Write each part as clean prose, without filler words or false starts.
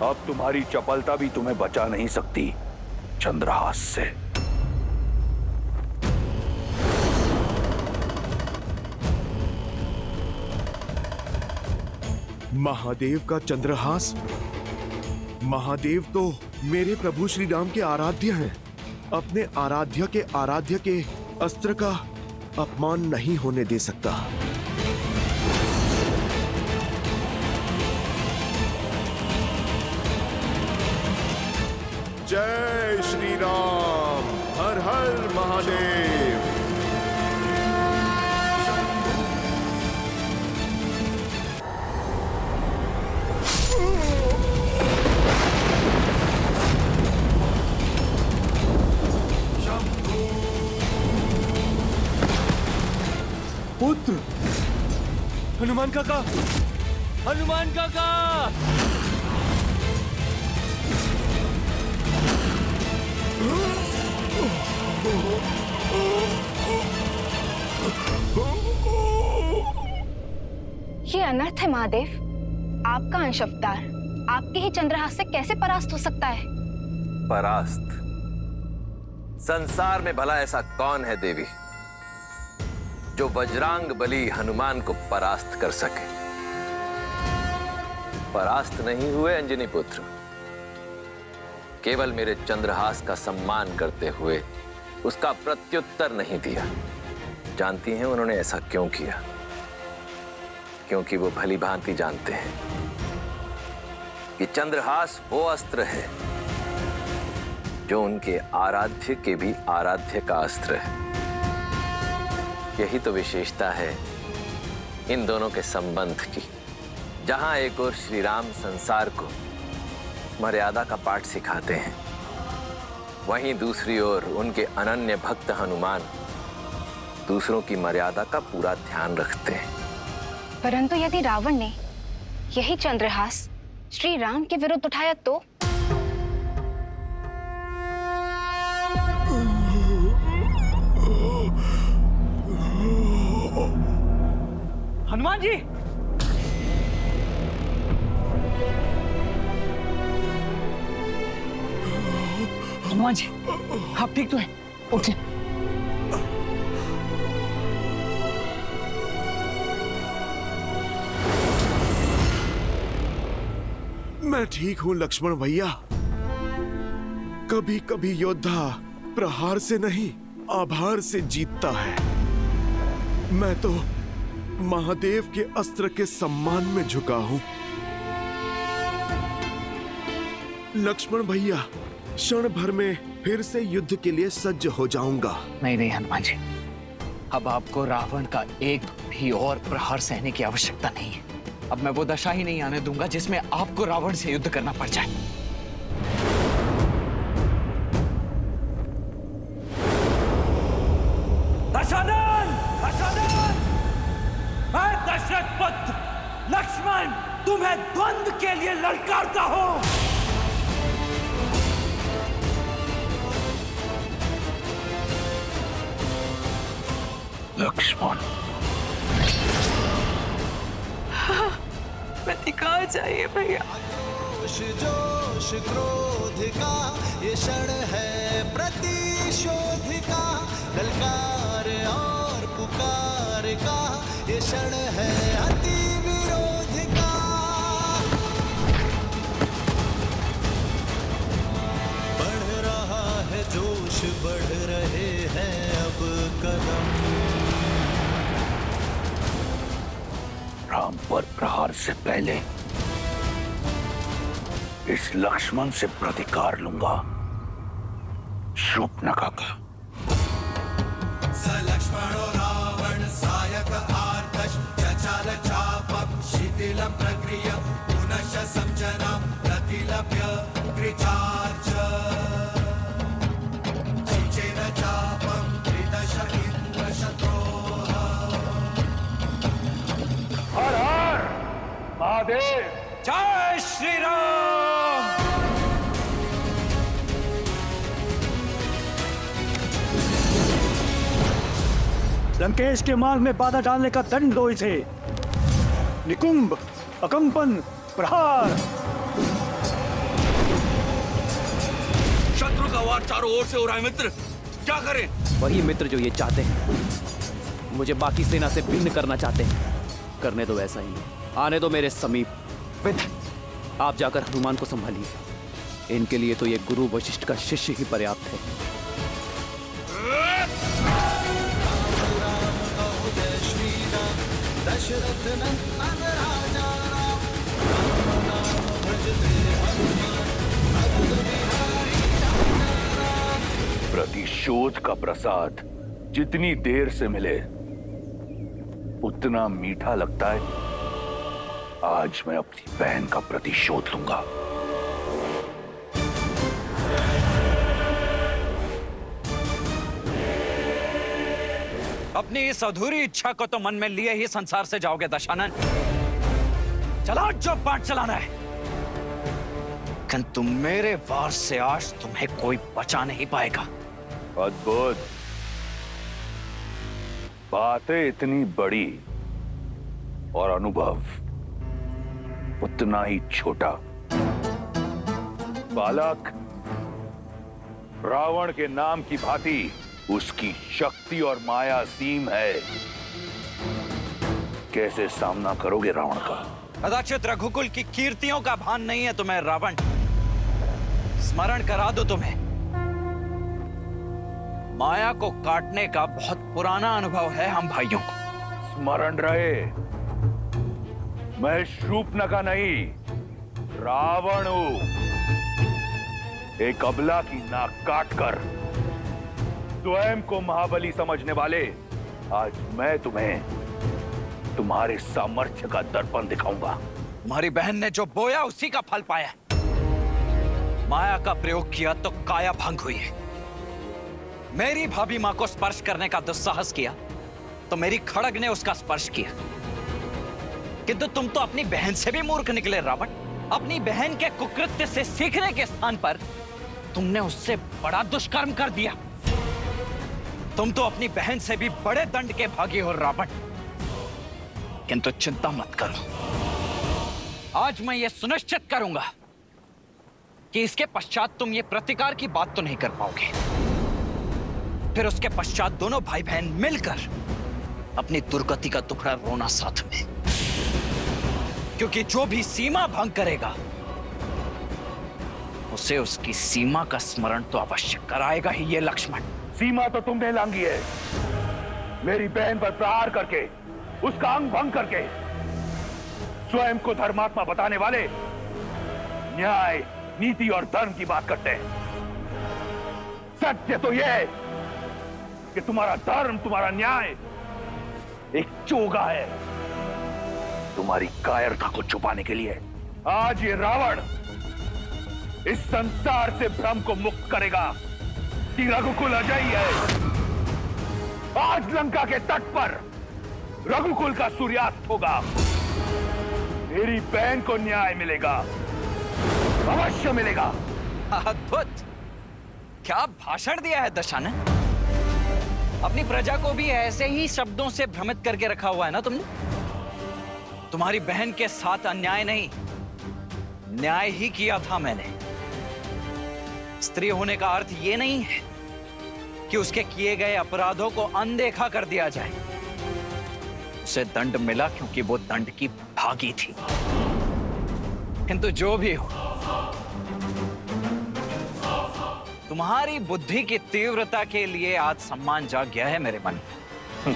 अब तुम्हारी चपलता भी तुम्हें बचा नहीं सकती चंद्रहास से। महादेव का चंद्रहास? महादेव तो मेरे प्रभु श्री राम के आराध्य हैं। अपने आराध्य के अस्त्र का अपमान नहीं होने दे सकता। जय श्री राम। हर हर महादेव। पुत्र हनुमान काका, हनुमान काका। ये अनर्थ है महादेव। आपका अंश अवतार आपके ही चंद्रहास से कैसे परास्त हो सकता है? परास्त? संसार में भला ऐसा कौन है देवी जो वज्रांग बली हनुमान को परास्त कर सके? परास्त नहीं हुए अंजनी पुत्र, केवल मेरे चंद्रहास का सम्मान करते हुए उसका प्रत्युत्तर नहीं दिया। जानती हैं उन्होंने ऐसा क्यों किया? क्योंकि वो भली भांति जानते हैं कि चंद्रहास वो अस्त्र है जो उनके आराध्य के भी आराध्य का अस्त्र है। यही तो विशेषता है इन दोनों के संबंध की। जहां एक ओर श्री राम संसार को मर्यादा का पाठ सिखाते हैं, वहीं दूसरी ओर उनके अनन्य भक्त हनुमान दूसरों की मर्यादा का पूरा ध्यान रखते हैं। परंतु यदि रावण ने यही चंद्रहास श्री राम के विरुद्ध उठाया तो? हनुमान जी, हनुमान जी, आप ठीक तो हैं? उठिए। मैं ठीक हूं लक्ष्मण भैया। कभी कभी योद्धा प्रहार से नहीं आभार से जीतता है। मैं तो महादेव के अस्त्र के सम्मान में झुका हूं। लक्ष्मण भैया, क्षण भर में फिर से युद्ध के लिए सज्ज हो जाऊंगा। नहीं नहीं हनुमान जी, अब आपको रावण का एक भी और प्रहार सहने की आवश्यकता नहीं है। अब मैं वो दशा ही नहीं आने दूंगा जिसमें आपको रावण से युद्ध करना पड़ जाए। दशानन! दशानन! मैं दशरथ पुत्र लक्ष्मण तुम्हें द्वंद्व के लिए ललकारता हूं। लक्ष्मण, प्रतिकार चाहिए भैया। जोश जोश क्रोध का ये क्षण है प्रतिशोध का, ललकार और पुकार का ये क्षण है अति विरोध का। बढ़ रहा है जोश, बढ़ रहे हैं अब कदम। राम पर प्रहार से पहले इस लक्ष्मण से प्रतिकार लूंगा। शूर्पणखा का। स लक्ष्मणो रावण सायक आर्तश चचाल चापम शिथिलं प्रक्रिय पुनश्च संजनं प्रतिलभ्य कृचार्च चिचेन चापं त्रिदश इन्द्रशत्रोः। हर हर महादेव। जय श्री राम। लंकेश के मार्ग में बाधा डालने का दंड दो इसे। निकुंभ, अकंपन, प्रहार। का वार चारों ओर से हो रहा है मित्र, क्या करें? वही मित्र जो ये चाहते हैं, मुझे बाकी सेना से भिन्न करना चाहते हैं। करने दो ऐसा ही, आने दो मेरे समीप। मित्र, आप जाकर हनुमान को संभालिए। इनके लिए तो ये गुरु वशिष्ठ का शिष्य ही पर्याप्त है। दशरथ नंदन राजा प्रतिशोध का प्रसाद जितनी देर से मिले उतना मीठा लगता है। आज मैं अपनी बहन का प्रतिशोध लूंगा। अपनी इस अधूरी इच्छा को तो मन में लिए ही संसार से जाओगे दशानन। चलाओ जो पाठ चलाना है, किंतु मेरे वार से आज तुम्हें कोई बचा नहीं पाएगा। अद्भुत। बातें इतनी बड़ी और अनुभव उतना ही छोटा। बालक, रावण के नाम की भांति उसकी शक्ति और माया सीम है। कैसे सामना करोगे रावण का? कदाचित रघुकुल की कीर्तियों का भान नहीं है तुम्हें रावण। स्मरण करा दो तुम्हें, माया को काटने का बहुत पुराना अनुभव है हम भाइयों को। स्मरण रहे, मैं शूर्पणखा नहीं, रावण हूं। एक अबला की नाक काटकर स्वयं को महाबली समझने वाले, आज मैं तुम्हें तुम्हारे सामर्थ्य का दर्पण दिखाऊंगा। तुम्हारी बहन ने जो बोया उसी का फल पाया। माया का प्रयोग किया तो काया भंग हुई है। मेरी भाभी मां को स्पर्श करने का दुस्साहस किया तो मेरी खड़ग ने उसका स्पर्श किया। किंतु तुम तो अपनी बहन से भी मूर्ख निकले रावण। अपनी बहन के कुकृत्य से सीखने के स्थान पर तुमने उससे बड़ा दुष्कर्म कर दिया। तुम तो अपनी बहन से भी बड़े दंड के भागी हो रावण। किंतु चिंता मत करो, आज मैं ये सुनिश्चित करूंगा कि इसके पश्चात तुम ये प्रतिकार की बात तो नहीं कर पाओगे। फिर उसके पश्चात दोनों भाई बहन मिलकर अपनी दुर्गति का दुखड़ा रोना साथ में। क्योंकि जो भी सीमा भंग करेगा उसे उसकी सीमा का स्मरण तो अवश्य कराएगा ही ये लक्ष्मण। सीमा तो तुमने लांघी है। मेरी बहन पर प्रहार करके, उसका अंग भंग करके स्वयं को धर्मात्मा बताने वाले न्याय, नीति और धर्म की बात करते हैं। सत्य तो यह है कि तुम्हारा धर्म, तुम्हारा न्याय एक चोगा है तुम्हारी कायरता को छुपाने के लिए। आज ये रावण इस संसार से भ्रम को मुक्त करेगा कि रघुकुल अजय है। आज लंका के तट पर रघुकुल का सूर्यास्त होगा। मेरी बहन को न्याय मिलेगा, अवश्य मिलेगा। अद्भुत, क्या भाषण दिया है दशानन। अपनी प्रजा को भी ऐसे ही शब्दों से भ्रमित करके रखा हुआ है ना तुमने। तुम्हारी बहन के साथ अन्याय नहीं, न्याय ही किया था मैंने। स्त्री होने का अर्थ यह नहीं है कि उसके किए गए अपराधों को अनदेखा कर दिया जाए। उसे दंड मिला क्योंकि वो दंड की भागी थी। किंतु जो भी हो, तुम्हारी बुद्धि की तीव्रता के लिए आज सम्मान जाग गया है मेरे मन में।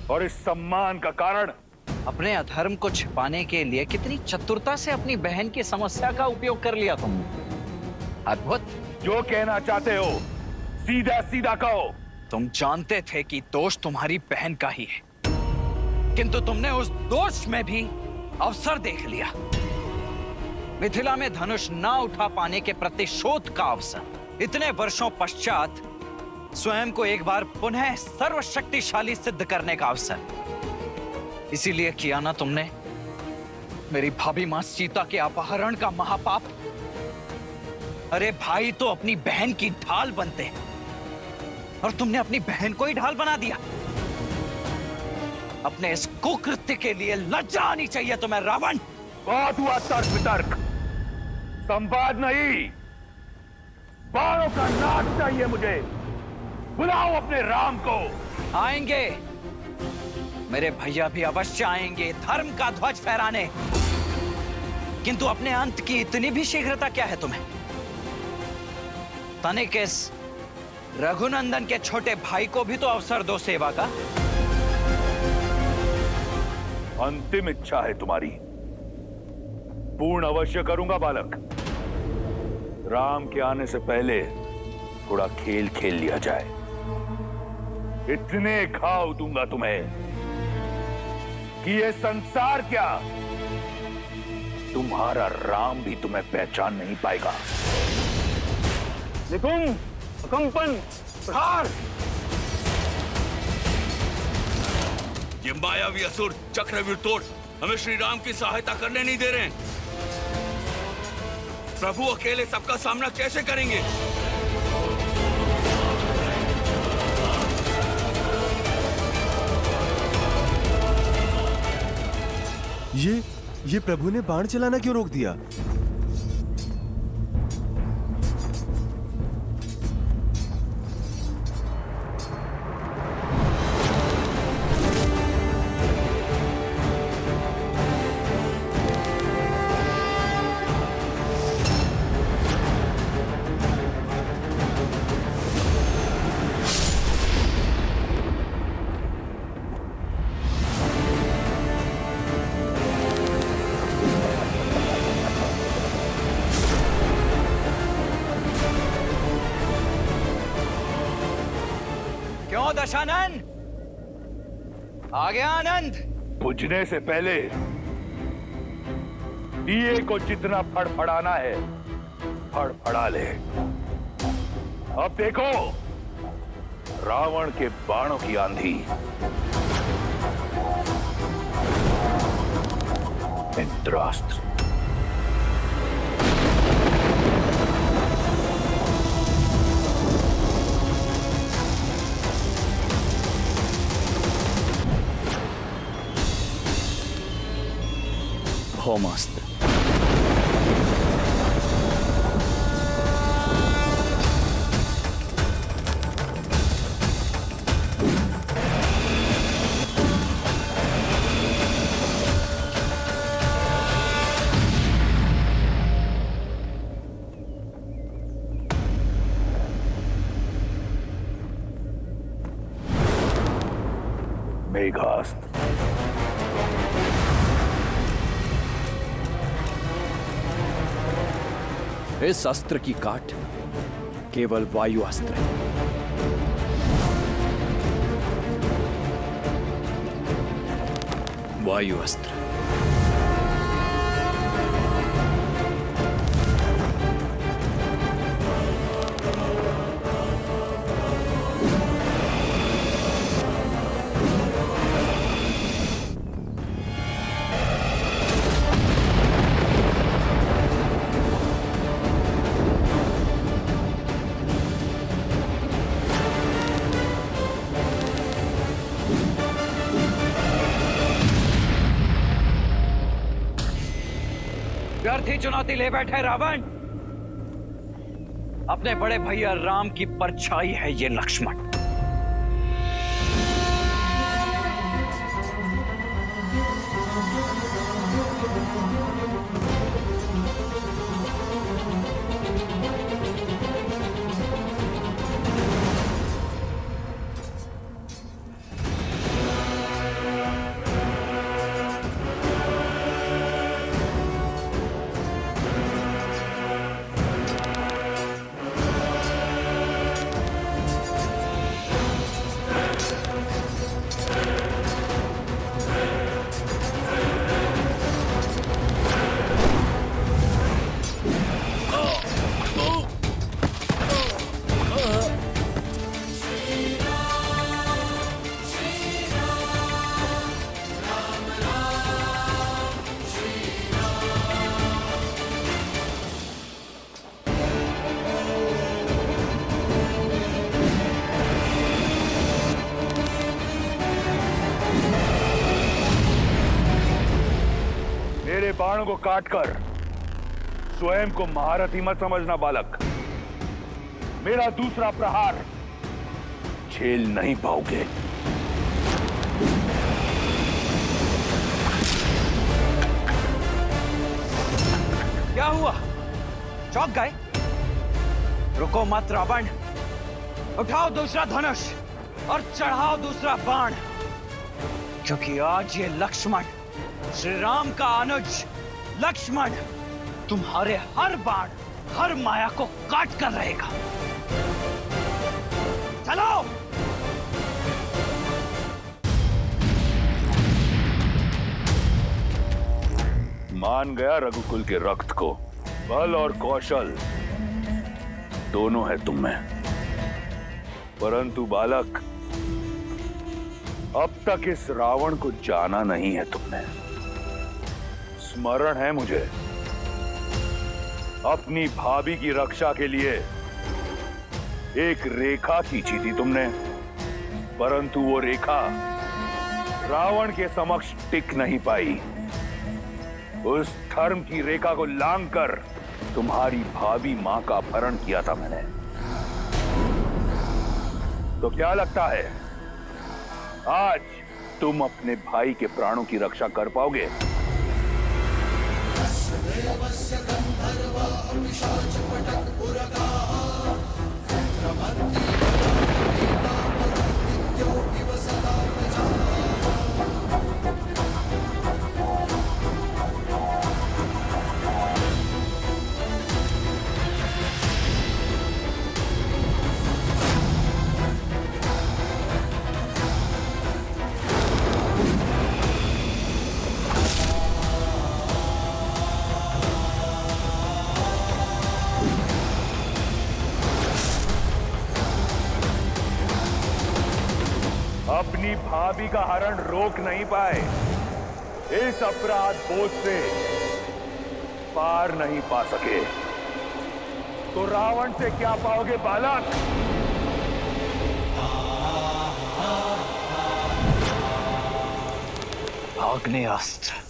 और इस सम्मान का कारण अपने अधर्म को छिपाने के लिए कितनी चतुरता से अपनी बहन की समस्या का उपयोग कर लिया तुमने। अद्भुत। जो कहना चाहते हो सीधा सीधा कहो। तुम जानते थे कि दोष तुम्हारी बहन का ही है, किंतु तुमने उस दोष में भी अवसर देख लिया। मिथिला में धनुष ना उठा पाने के प्रतिशोध का अवसर। इतने वर्षों पश्चात स्वयं को एक बार पुनः सर्वशक्तिशाली सिद्ध करने का अवसर। इसीलिए किया ना तुमने मेरी भाभी मां सीता के अपहरण का महापाप। अरे भाई तो अपनी बहन की ढाल बनते हैं और तुमने अपनी बहन को ही ढाल बना दिया। अपने इस कुकृत्य के लिए लज्जा आनी चाहिए तुम्हें रावण। बहुत हुआ तर्क वितर्क, संवाद नहीं। बाणों का नाच चाहिए मुझे। बुलाओ अपने राम को। आएंगे, मेरे भैया भी अवश्य आएंगे धर्म का ध्वज फहराने। किंतु अपने अंत की इतनी भी शीघ्रता क्या है तुम्हें? तनिक इस रघुनंदन के छोटे भाई को भी तो अवसर दो सेवा का। अंतिम इच्छा है तुम्हारी, पूर्ण अवश्य करूंगा बालक। राम के आने से पहले थोड़ा खेल खेल लिया जाए। इतने घाव दूंगा तुम्हें कि ये संसार क्या, तुम्हारा राम भी तुम्हें पहचान नहीं पाएगा। निकुंभ, कंपन, प्रहार। ये मायावी असुर चक्रव्यूह तोड़ हमें श्री राम की सहायता करने नहीं दे रहे हैं। प्रभु अकेले सबका सामना कैसे करेंगे? ये प्रभु ने बाण चलाना क्यों रोक दिया? क्यों दशानन, आ गया आनंद? बुझने से पहले दिए को जितना फड़फड़ाना है फड़फड़ा ले। अब देखो रावण के बाणों की आंधी। इंद्रास्त्र। भौमास्त्र। मेघास्त्र। इस अस्त्र की काट केवल वायु अस्त्र है। वायु अस्त्र। व्यर्थी चुनौती ले बैठे रावण। अपने बड़े भैया राम की परछाई है ये लक्ष्मण। मेरे बाणों को काटकर स्वयं को महारथी मत समझना बालक। मेरा दूसरा प्रहार झेल नहीं पाओगे। क्या हुआ? चौंक गए? रुको मत रावण, उठाओ दूसरा धनुष और चढ़ाओ दूसरा बाण, क्योंकि आज ये लक्ष्मण, श्री राम का अनुज लक्ष्मण, तुम्हारे हर बाण, हर माया को काट कर रहेगा। चलो! मान गया रघुकुल के रक्त को। बल और कौशल दोनों है तुम में, परंतु बालक, अब तक इस रावण को जाना नहीं है तुमने। स्मरण है मुझे, अपनी भाभी की रक्षा के लिए एक रेखा खींची थी तुमने, परंतु वो रेखा रावण के समक्ष टिक नहीं पाई। उस धर्म की रेखा को लांघकर तुम्हारी भाभी मां का अपहरण किया था मैंने। तो क्या लगता है आज तुम अपने भाई के प्राणों की रक्षा कर पाओगे? अपनी भाभी का हरण रोक नहीं पाए, इस अपराध बोझ से पार नहीं पा सके, तो रावण से क्या पाओगे बालक? आग्नेयास्त्र।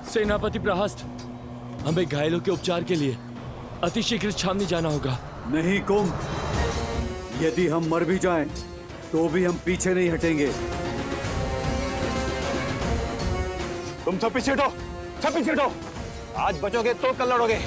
सेनापति प्रहस्त, हमें घायलों के उपचार के लिए अतिशीघ्र छावनी जाना होगा। नहीं कुंभ, यदि हम मर भी जाएं, तो भी हम पीछे नहीं हटेंगे। तुम सब पीछे हटो, सब पीछे हटो। आज बचोगे तो कल लड़ोगे।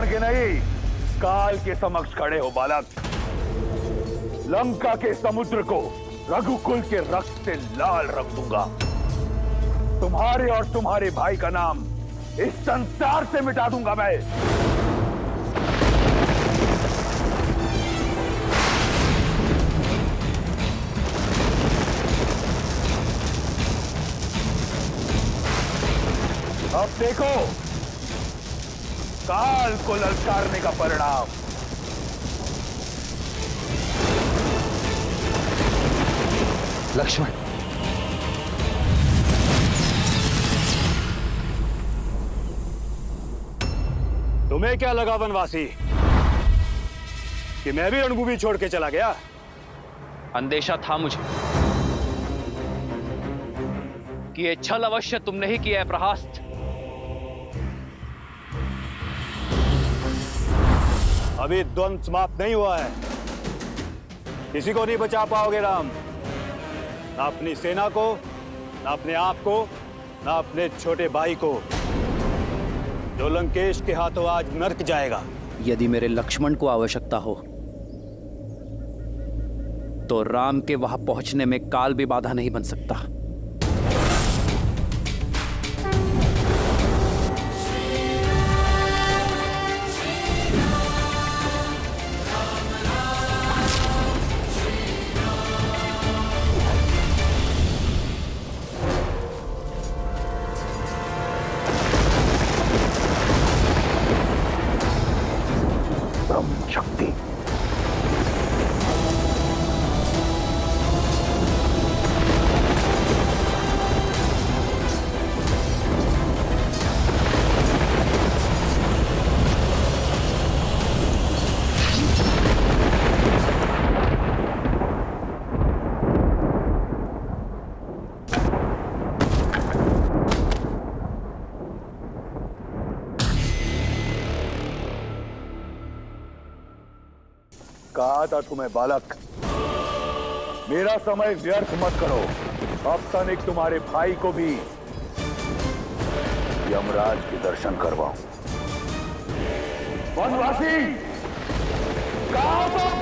के नहीं, काल के समक्ष खड़े हो बालक। लंका के समुद्र को रघुकुल के रक्त से लाल रख दूंगा। तुम्हारे और तुम्हारे भाई का नाम इस संसार से मिटा दूंगा मैं। अब देखो काल को ललकारने का परिणाम। लक्ष्मण, तुम्हें क्या लगा वनवासी कि मैं भी रणभूमि छोड़ के चला गया? अंदेशा था मुझे कि ये छल अवश्य तुमने ही किया है प्रहस्त। अभी द्वंद्व समाप्त नहीं हुआ है। किसी को नहीं बचा पाओगे राम, ना अपनी सेना को, ना अपने आप को, ना अपने छोटे भाई को, जो लंकेश के हाथों आज नर्क जाएगा। यदि मेरे लक्ष्मण को आवश्यकता हो तो राम के वहां पहुंचने में काल भी बाधा नहीं बन सकता। शक्ति कहा था तुम्हें बालक, मेरा समय व्यर्थ मत करो। अब तनिक तुम्हारे भाई को भी यमराज के दर्शन करवाऊं। वनवासी, कहा तो